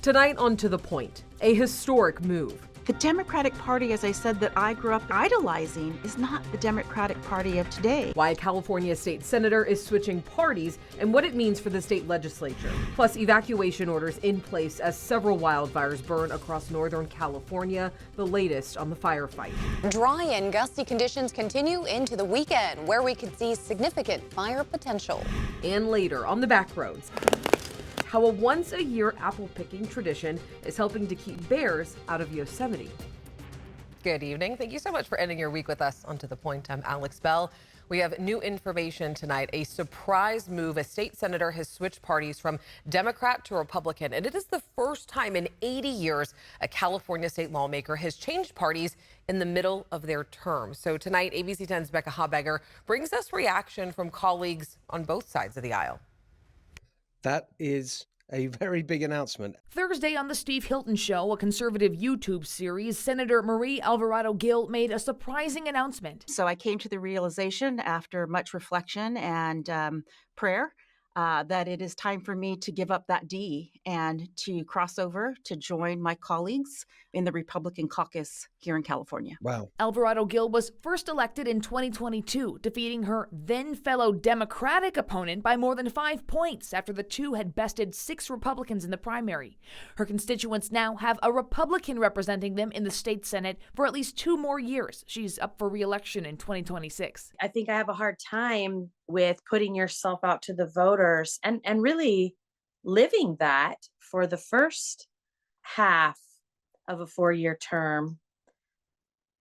Tonight on To The Point, a historic move. The Democratic Party, as I said, that I grew up idolizing is not the Democratic Party of today. Why a California state senator is switching parties and what it means for the state legislature. Plus, evacuation orders in place as several wildfires burn across Northern California, the latest on the firefight. Dry and gusty conditions continue into the weekend, where we could see significant fire potential. And later on the Backroads, how a once-a-year apple-picking tradition is helping to keep bears out of Yosemite. Good evening. Thank you so much for ending your week with us on To The Point. I'm Alex Bell. We have new information tonight. A surprise move. A state senator has switched parties from Democrat to Republican, and it is the first time in 80 years a California state lawmaker has changed parties in the middle of their term. So tonight, ABC 10's Becca Habegger brings us reaction from colleagues on both sides of the aisle. That is a very big announcement. Thursday on The Steve Hilton Show, a conservative YouTube series, Senator Marie Alvarado-Gil made a surprising announcement. So I came to the realization after much reflection and prayer that it is time for me to give up that D and to cross over to join my colleagues in the Republican caucus here in California. Wow. Alvarado-Gil was first elected in 2022, defeating her then fellow Democratic opponent by more than 5 points after the two had bested 6 Republicans in the primary. Her constituents now have a Republican representing them in the state Senate for at least 2 more years. She's up for re-election in 2026. I think I have a hard time with putting yourself out to the voters and really living that for the first half of a 4-year term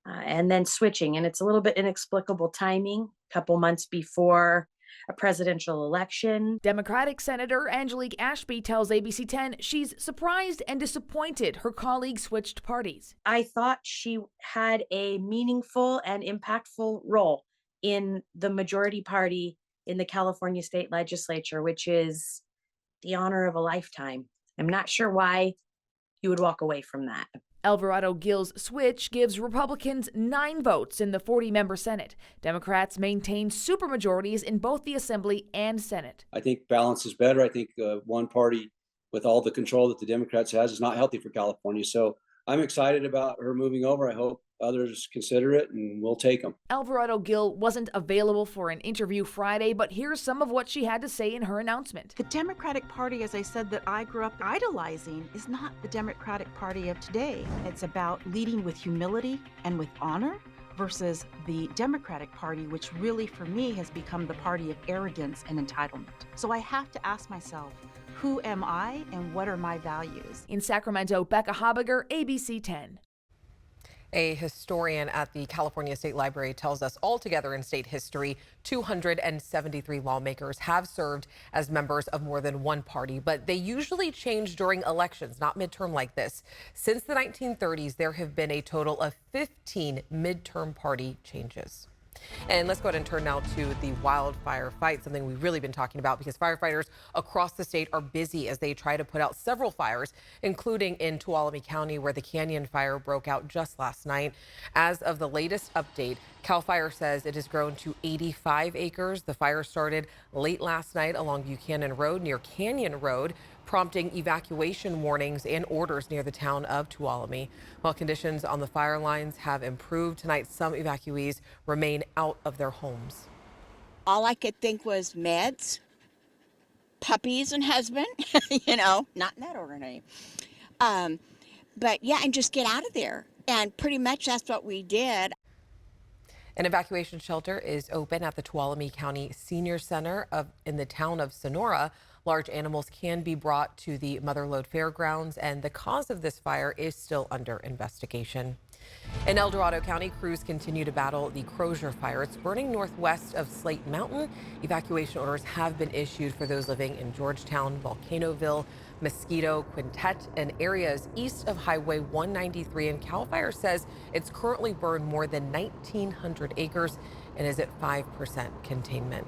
and then switching. And it's a little bit inexplicable timing, a couple months before a presidential election. Democratic Senator Angelique Ashby tells ABC 10 she's surprised and disappointed her colleague switched parties. I thought she had a meaningful and impactful role in the majority party in the California state legislature, which is the honor of a lifetime. I'm not sure why you would walk away from that. Alvarado-Gil's switch gives Republicans 9 votes in the 40-member Senate. Democrats maintain supermajorities in both the Assembly and Senate. I think balance is better. I think one party with all the control that the Democrats has is not healthy for California. So I'm excited about her moving over. I hope others consider it, and we'll take them. Alvarado-Gil wasn't available for an interview Friday, but here's some of what she had to say in her announcement. The Democratic Party, as I said, that I grew up idolizing is not the Democratic Party of today. It's about leading with humility and with honor versus the Democratic Party, which really, for me, has become the party of arrogance and entitlement. So I have to ask myself, who am I and what are my values? In Sacramento, Becca Habegger, ABC 10. A historian at the California State Library tells us altogether in state history, 273 lawmakers have served as members of more than one party, but they usually change during elections, not midterm like this. Since the 1930s, there have been a total of 15 midterm party changes. And let's go ahead and turn now to the wildfire fight, something we've really been talking about because firefighters across the state are busy as they try to put out several fires, including in Tuolumne County, where the Canyon Fire broke out just last night. As of the latest update, CAL FIRE says it has grown to 85 acres. The fire started late last night along Buchanan Road near Canyon Road, prompting evacuation warnings and orders near the town of Tuolumne. While conditions on the fire lines have improved tonight, some evacuees remain out of their homes. All I could think was meds, puppies, and husband, not in that order, name. But yeah, and just get out of there. And pretty much that's what we did. An evacuation shelter is open at the Tuolumne County Senior Center in the town of Sonora. Large animals can be brought to the Motherlode Fairgrounds, and the cause of this fire is still under investigation. In El Dorado County, crews continue to battle the Crozier Fire. It's burning northwest of Slate Mountain. Evacuation orders have been issued for those living in Georgetown, Volcanoville, Mosquito, Quintet, and areas east of Highway 193. And CAL FIRE says it's currently burned more than 1,900 acres and is at 5% containment.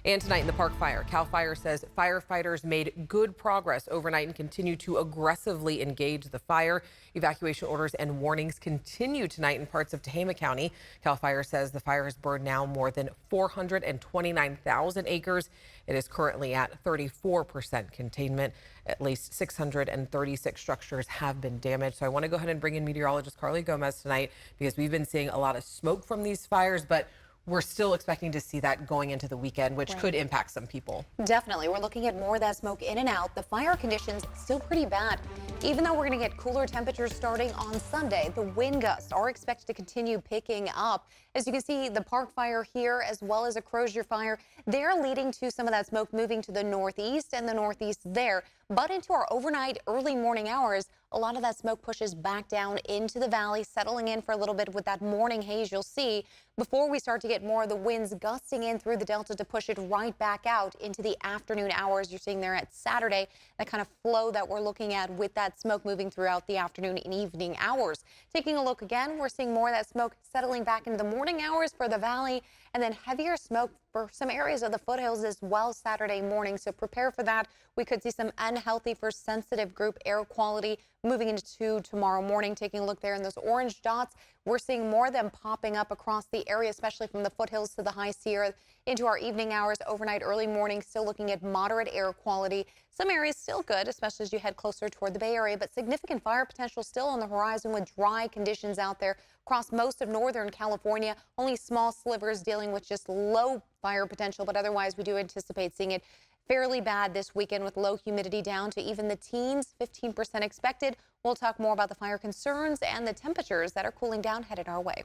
And tonight in the Park Fire, CAL FIRE says firefighters made good progress overnight and continue to aggressively engage the fire. Evacuation orders and warnings continue tonight in parts of Tehama County. CAL FIRE says the fire has burned now more than 429,000 acres. It is currently at 34% containment. At least 636 structures have been damaged. So I want to go ahead and bring in meteorologist Carly Gomez tonight because we've been seeing a lot of smoke from these fires, but we're still expecting to see that going into the weekend, which could impact some people. Definitely. We're looking at more of that smoke in and out. The fire conditions still pretty bad. Even though we're going to get cooler temperatures starting on Sunday, the wind gusts are expected to continue picking up. As you can see, the Park Fire here, as well as a Crozier fire, they're leading to some of that smoke moving to the northeast and the northeast there. But into our overnight, early morning hours, a lot of that smoke pushes back down into the valley, settling in for a little bit with that morning haze you'll see before we start to get more of the winds gusting in through the delta to push it right back out into the afternoon hours. You're seeing there at Saturday, that kind of flow that we're looking at with that smoke moving throughout the afternoon and evening hours. Taking a look again, we're seeing more of that smoke settling back into the morning hours for the valley, and then heavier smoke for some areas of the foothills as well Saturday morning. So prepare for that. We could see some unhealthy for sensitive group air quality moving into tomorrow morning. Taking a look there in those orange dots, we're seeing more of them popping up across the area, especially from the foothills to the high Sierra into our evening hours, overnight, early morning. Still looking at moderate air quality. Some areas still good, especially as you head closer toward the Bay Area, but significant fire potential still on the horizon with dry conditions out there across most of Northern California. Only small slivers dealing with just low fire potential, but otherwise we do anticipate seeing it fairly bad this weekend with low humidity down to even the teens, 15% expected. We'll talk more about the fire concerns and the temperatures that are cooling down headed our way.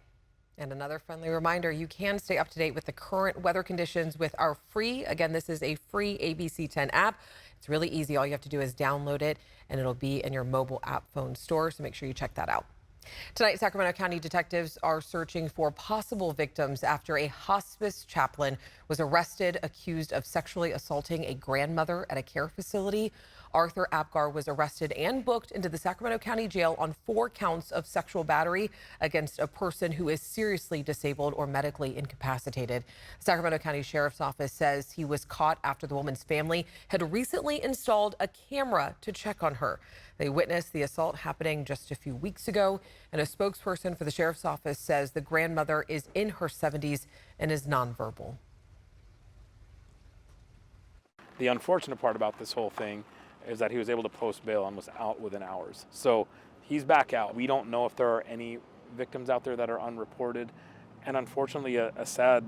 And another friendly reminder, you can stay up to date with the current weather conditions with our free, again, this is a free ABC 10 app. It's really easy. All you have to do is download it and it'll be in your mobile app phone store. So make sure you check that out. Tonight, Sacramento County detectives are searching for possible victims after a hospice chaplain was arrested accused of sexually assaulting a grandmother at a care facility. Arthur Apgar was arrested and booked into the Sacramento County Jail on 4 counts of sexual battery against a person who is seriously disabled or medically incapacitated. The Sacramento County Sheriff's Office says he was caught after the woman's family had recently installed a camera to check on her. They witnessed the assault happening just a few weeks ago, and a spokesperson for the Sheriff's Office says the grandmother is in her 70s and is nonverbal. The unfortunate part about this whole thing is that he was able to post bail and was out within hours. So he's back out. We don't know if there are any victims out there that are unreported. And unfortunately, a sad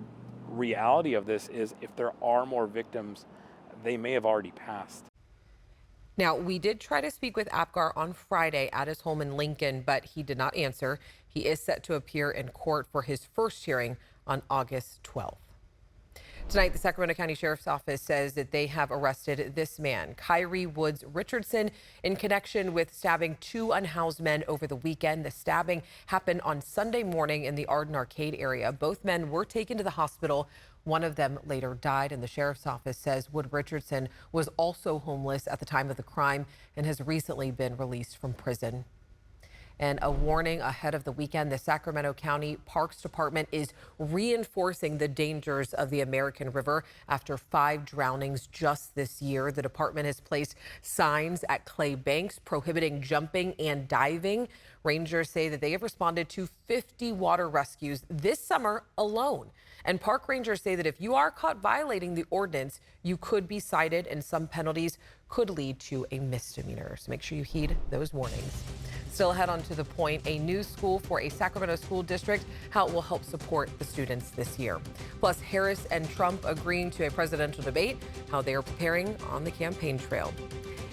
reality of this is if there are more victims, they may have already passed. Now, we did try to speak with Apgar on Friday at his home in Lincoln, but he did not answer. He is set to appear in court for his first hearing on August 12th. Tonight, the Sacramento County Sheriff's Office says that they have arrested this man, Kyrie Woods Richardson, in connection with stabbing 2 unhoused men over the weekend. The stabbing happened on Sunday morning in the Arden Arcade area. Both men were taken to the hospital. One of them later died, and the Sheriff's Office says Wood Richardson was also homeless at the time of the crime and has recently been released from prison. And a warning ahead of the weekend, the Sacramento County Parks Department is reinforcing the dangers of the American River after 5 drownings just this year. The department has placed signs at clay banks prohibiting jumping and diving. Rangers say that they have responded to 50 water rescues this summer alone. And park rangers say that if you are caught violating the ordinance, you could be cited and some penalties could lead to a misdemeanor. So make sure you heed those warnings. Still ahead on To the Point, a new school for a Sacramento school district, how it will help support the students this year. Plus, Harris and Trump agreeing to a presidential debate, how they are preparing on the campaign trail.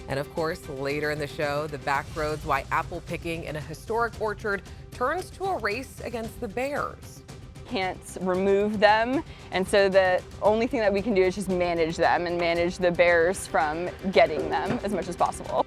And of course, later in the show, the Backroads, why apple picking in a historic orchard turns to a race against the bears. Can't remove them, and so the only thing that we can do is just manage them and manage the bears from getting them as much as possible.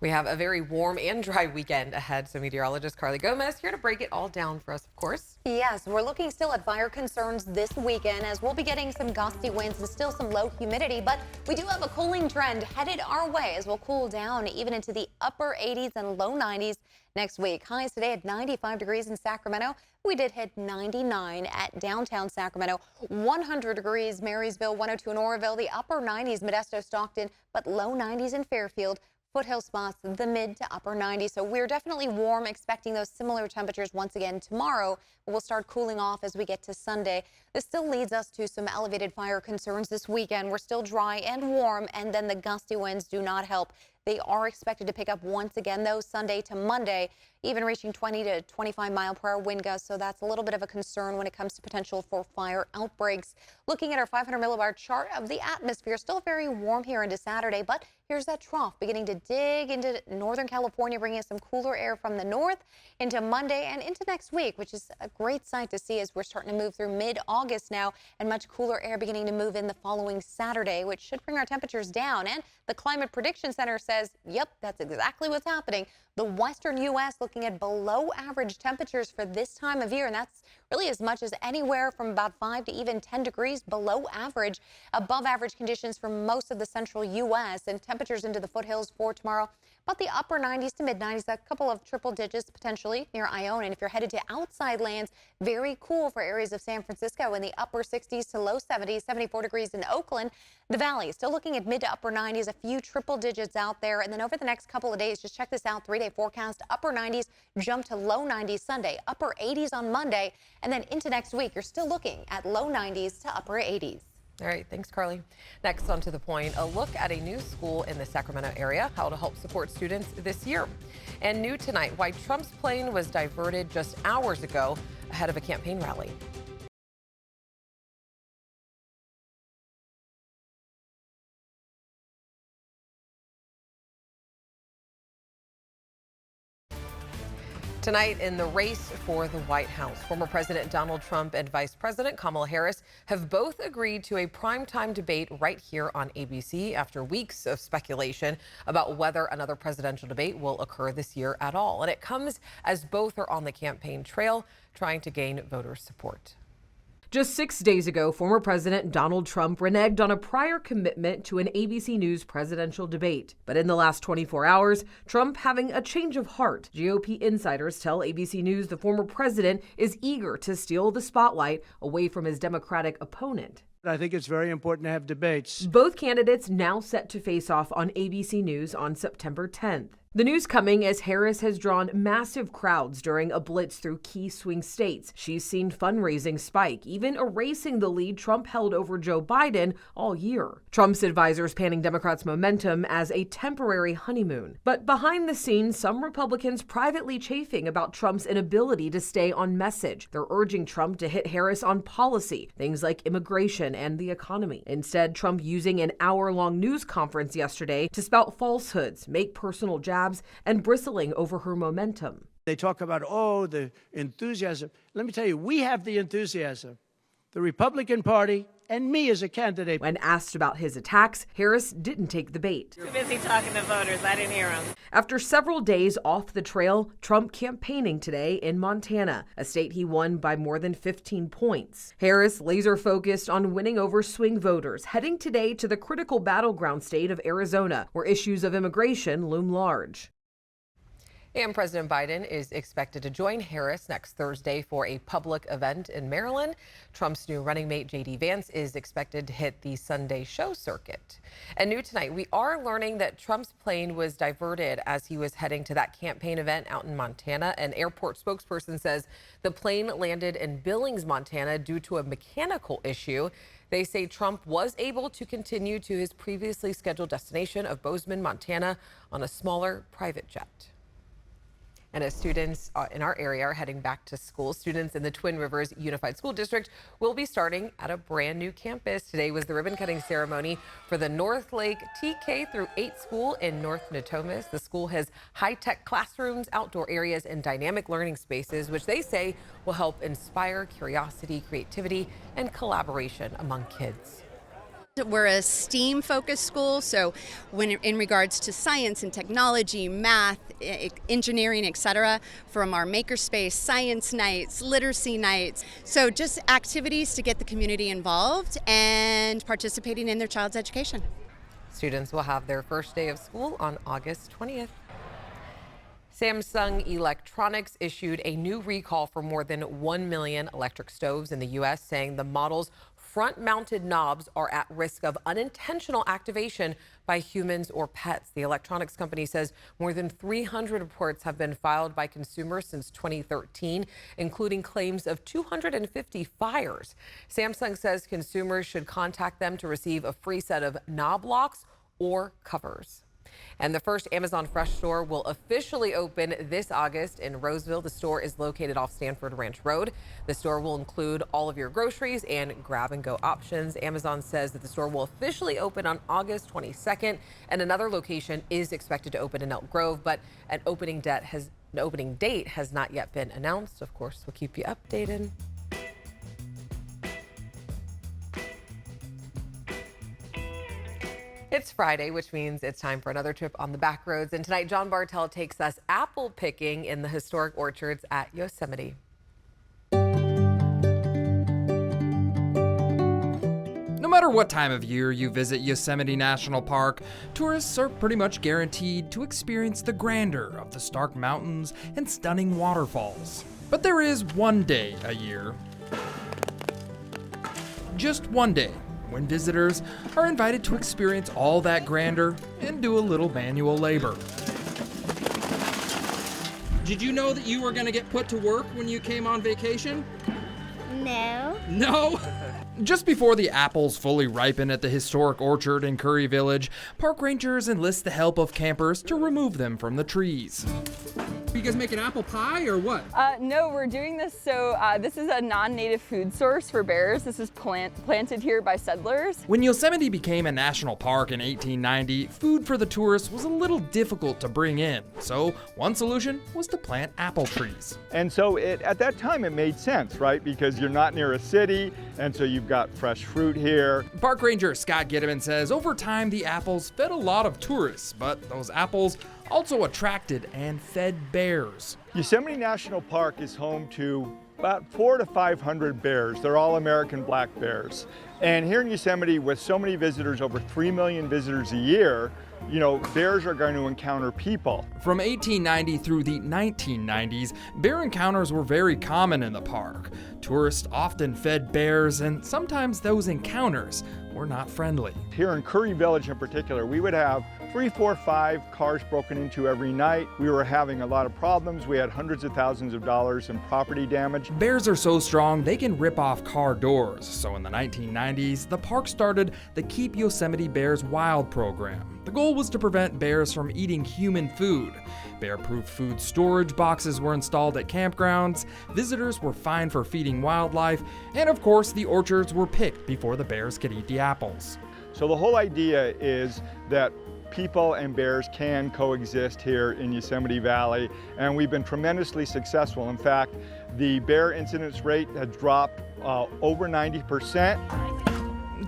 We have a very warm and dry weekend ahead, so meteorologist Carly Gomez here to break it all down for us, of course. Yes, we're looking still at fire concerns this weekend as we'll be getting some gusty winds and still some low humidity, but we do have a cooling trend headed our way as we'll cool down even into the upper 80s and low 90s next week. Highs today at 95 degrees in Sacramento. We did hit 99 at downtown Sacramento, 100 degrees Marysville, 102 in Oroville, the upper 90s Modesto, Stockton, but low 90s in Fairfield. Foothill spots the mid to upper 90s. So we're definitely warm, expecting those similar temperatures once again tomorrow. We'll start cooling off as we get to Sunday. This still leads us to some elevated fire concerns this weekend. We're still dry and warm, and then the gusty winds do not help. They are expected to pick up once again, though, Sunday to Monday, even reaching 20 to 25 mile per hour wind gusts. So that's a little bit of a concern when it comes to potential for fire outbreaks. Looking at our 500 millibar chart of the atmosphere, still very warm here into Saturday, but here's that trough beginning to dig into Northern California, bringing us some cooler air from the north into Monday and into next week, which is a great sight to see as we're starting to move through mid-August now, and much cooler air beginning to move in the following Saturday, which should bring our temperatures down. And the Climate Prediction Center says, yep, that's exactly what's happening. The western U.S. looking at below average temperatures for this time of year, and that's really as much as anywhere from about 5 to even 10 degrees below average. Above average conditions for most of the central U.S. and temperatures into the foothills for tomorrow, about the upper 90s to mid 90s, a couple of triple digits potentially near Ione. And if you're headed to outside lands, very cool for areas of San Francisco in the upper 60s to low 70s, 74 degrees in Oakland. The Valley still looking at mid to upper 90s, a few triple digits out there. And then over the next couple of days, just check this out, 3-day forecast, upper 90s jump to low 90s Sunday, upper 80s on Monday, and then into next week, you're still looking at low 90s to upper 80s. All right, thanks, Carly. Next, on to the point, a look at a new school in the Sacramento area, how to help support students this year. And new tonight, why Trump's plane was diverted just hours ago ahead of a campaign rally. Tonight, in the race for the White House, former President Donald Trump and Vice President Kamala Harris have both agreed to a primetime debate right here on ABC after weeks of speculation about whether another presidential debate will occur this year at all. And it comes as both are on the campaign trail trying to gain voter support. Just 6 days ago, former President Donald Trump reneged on a prior commitment to an ABC News presidential debate. But in the last 24 hours, Trump having a change of heart. GOP insiders tell ABC News the former president is eager to steal the spotlight away from his Democratic opponent. I think it's very important to have debates. Both candidates now set to face off on ABC News on September 10th. The news coming as Harris has drawn massive crowds during a blitz through key swing states. She's seen fundraising spike, even erasing the lead Trump held over Joe Biden all year. Trump's advisors panning Democrats' momentum as a temporary honeymoon. But behind the scenes, some Republicans privately chafing about Trump's inability to stay on message. They're urging Trump to hit Harris on policy, things like immigration and the economy. Instead, Trump using an hour-long news conference yesterday to spout falsehoods, make personal jabs, and bristling over her momentum. They talk about, oh, the enthusiasm. Let me tell you, we have the enthusiasm. The Republican Party and me as a candidate. When asked about his attacks, Harris didn't take the bait. Too busy talking to voters. I didn't hear him. After several days off the trail, Trump campaigning today in Montana, a state he won by more than 15 points. Harris laser focused on winning over swing voters, heading today to the critical battleground state of Arizona, where issues of immigration loom large. And President Biden is expected to join Harris next Thursday for a public event in Maryland. Trump's new running mate, J.D. Vance, is expected to hit the Sunday show circuit. And new tonight, we are learning that Trump's plane was diverted as he was heading to that campaign event out in Montana. An airport spokesperson says the plane landed in Billings, Montana, due to a mechanical issue. They say Trump was able to continue to his previously scheduled destination of Bozeman, Montana, on a smaller private jet. And as students in our area are heading back to school, students in the Twin Rivers Unified School District will be starting at a brand new campus. Today was the ribbon cutting ceremony for the North Lake TK through 8 school in North Natomas. The school has high-tech classrooms, outdoor areas, and dynamic learning spaces, which they say will help inspire curiosity, creativity, and collaboration among kids. We're a STEAM-focused school, so when in regards to science and technology, math, engineering, etc., from our makerspace, science nights, literacy nights, so just activities to get the community involved and participating in their child's education. Students will have their first day of school on August 20th. Samsung Electronics issued a new recall for more than 1 million electric stoves in the U.S., saying the model's front-mounted knobs are at risk of unintentional activation by humans or pets. The electronics company says more than 300 reports have been filed by consumers since 2013, including claims of 250 fires. Samsung says consumers should contact them to receive a free set of knob locks or covers. And the first Amazon Fresh store will officially open this August in Roseville. The store is located off Stanford Ranch Road. The store will include all of your groceries and grab-and-go options. Amazon says that the store will officially open on August 22nd, and another location is expected to open in Elk Grove, but an opening date has not yet been announced. Of course, we'll keep you updated. It's Friday, which means it's time for another trip on the Backroads. And tonight, John Bartell takes us apple picking in the historic orchards at Yosemite. No matter what time of year you visit Yosemite National Park, tourists are pretty much guaranteed to experience the grandeur of the stark mountains and stunning waterfalls. But there is one day a year, just one day, when visitors are invited to experience all that grandeur and do a little manual labor. Did you know that you were going to get put to work when you came on vacation? No. No? Just before the apples fully ripen at the historic orchard in Curry Village, park rangers enlist the help of campers to remove them from the trees. Are you guys making apple pie or what? No, we're doing this so this is a non-native food source for bears. This is planted here by settlers. When Yosemite became a national park in 1890, food for the tourists was a little difficult to bring in. So one solution was to plant apple trees. And so at that time it made sense, right? Because you're not near a city, and so you've got fresh fruit here. Park ranger Scott Gittiman says over time the apples fed a lot of tourists, but those apples also attracted and fed bears. Yosemite National Park is home to about 400 to 500 bears. They're all American black bears. And here in Yosemite, with so many visitors, over 3 million visitors a year, you know, bears are going to encounter people. From 1890 through the 1990s, bear encounters were very common in the park. Tourists often fed bears, and sometimes those encounters were not friendly. Here in Curry Village in particular, we would have 3, 4, 5 cars broken into every night. We were having a lot of problems. We had hundreds of thousands of dollars in property damage. Bears are so strong they can rip off car doors. So in the 1990s, the park started the Keep Yosemite Bears Wild program. The goal was to prevent bears from eating human food. Bear-proof food storage boxes were installed at campgrounds, visitors were fined for feeding wildlife, and of course the orchards were picked before the bears could eat the apples. So the whole idea is that people and bears can coexist here in Yosemite Valley, and we've been tremendously successful. In fact, the bear incidence rate has dropped over 90%.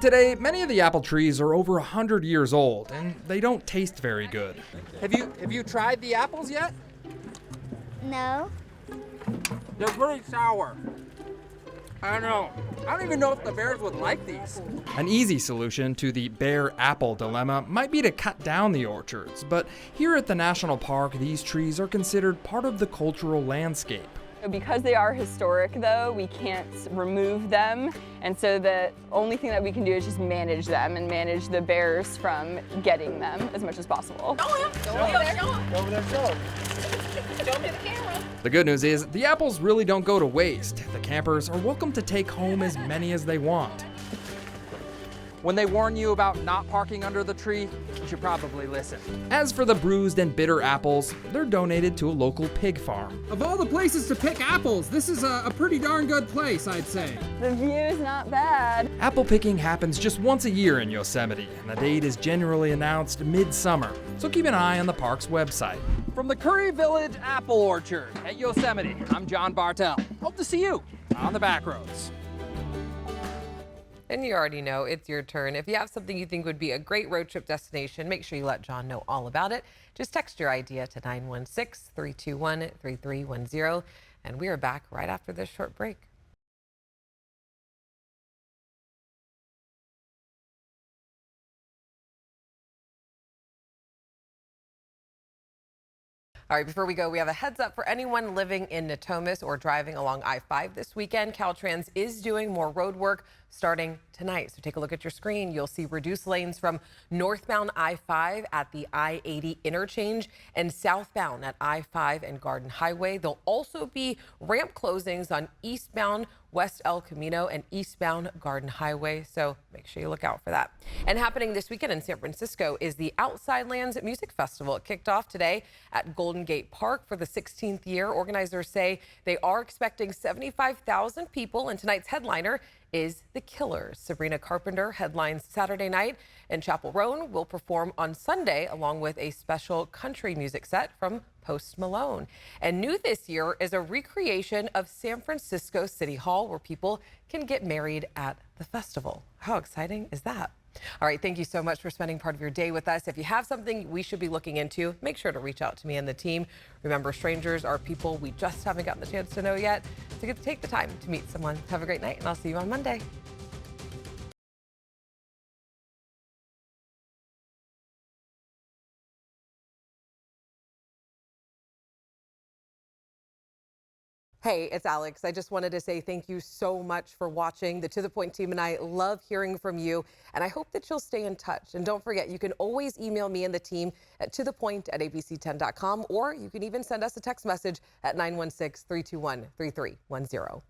Today, many of the apple trees are over 100 years old, and they don't taste very good. Have you tried the apples yet? No. They're pretty sour. I don't know. I don't even know if the bears would like these. An easy solution to the bear-apple dilemma might be to cut down the orchards, but here at the national park, these trees are considered part of the cultural landscape. Because they are historic, though, we can't remove them, and so the only thing that we can do is just manage them and manage the bears from getting them as much as possible. Go over there, show them. Show me the camera. The good news is the apples really don't go to waste. The campers are welcome to take home as many as they want. When they warn you about not parking under the tree, you should probably listen. As for the bruised and bitter apples, they're donated to a local pig farm. Of all the places to pick apples, this is a pretty darn good place, I'd say. The view is not bad. Apple picking happens just once a year in Yosemite, and the date is generally announced mid-summer, so keep an eye on the park's website. From the Curry Village Apple Orchard at Yosemite, I'm John Bartell. Hope to see you on the Backroads. And you already know it's your turn. If you have something you think would be a great road trip destination, make sure you let John know all about it. Just text your idea to 916-321-3310. And we are back right after this short break. All right, before we go, we have a heads up for anyone living in Natomas or driving along I-5 this weekend. Caltrans is doing more road work starting tonight. So take a look at your screen. You'll see reduced lanes from northbound I-5 at the I-80 interchange and southbound at I-5 and Garden Highway. There'll also be ramp closings on eastbound West El Camino and eastbound Garden Highway. So make sure you look out for that. And happening this weekend in San Francisco is the Outside Lands Music Festival. It kicked off today at Golden Gate Park for the 16th year. Organizers say they are expecting 75,000 people, and tonight's headliner is The Killers. Sabrina Carpenter headlines Saturday night, and Chapel Roan will perform on Sunday along with a special country music set from Post Malone. And new this year is a recreation of San Francisco City Hall where people can get married at the festival. How exciting is that? All right, thank you so much for spending part of your day with us. If you have something we should be looking into, make sure to reach out to me and the team. Remember, strangers are people we just haven't gotten the chance to know yet. So get to take the time to meet someone. Have a great night, and I'll see you on Monday. Hey, it's Alex. I just wanted to say thank you so much for watching. The To The Point team and I love hearing from you, and I hope that you'll stay in touch. And don't forget, you can always email me and the team at tothepoint@abc10.com, or you can even send us a text message at 916-321-3310.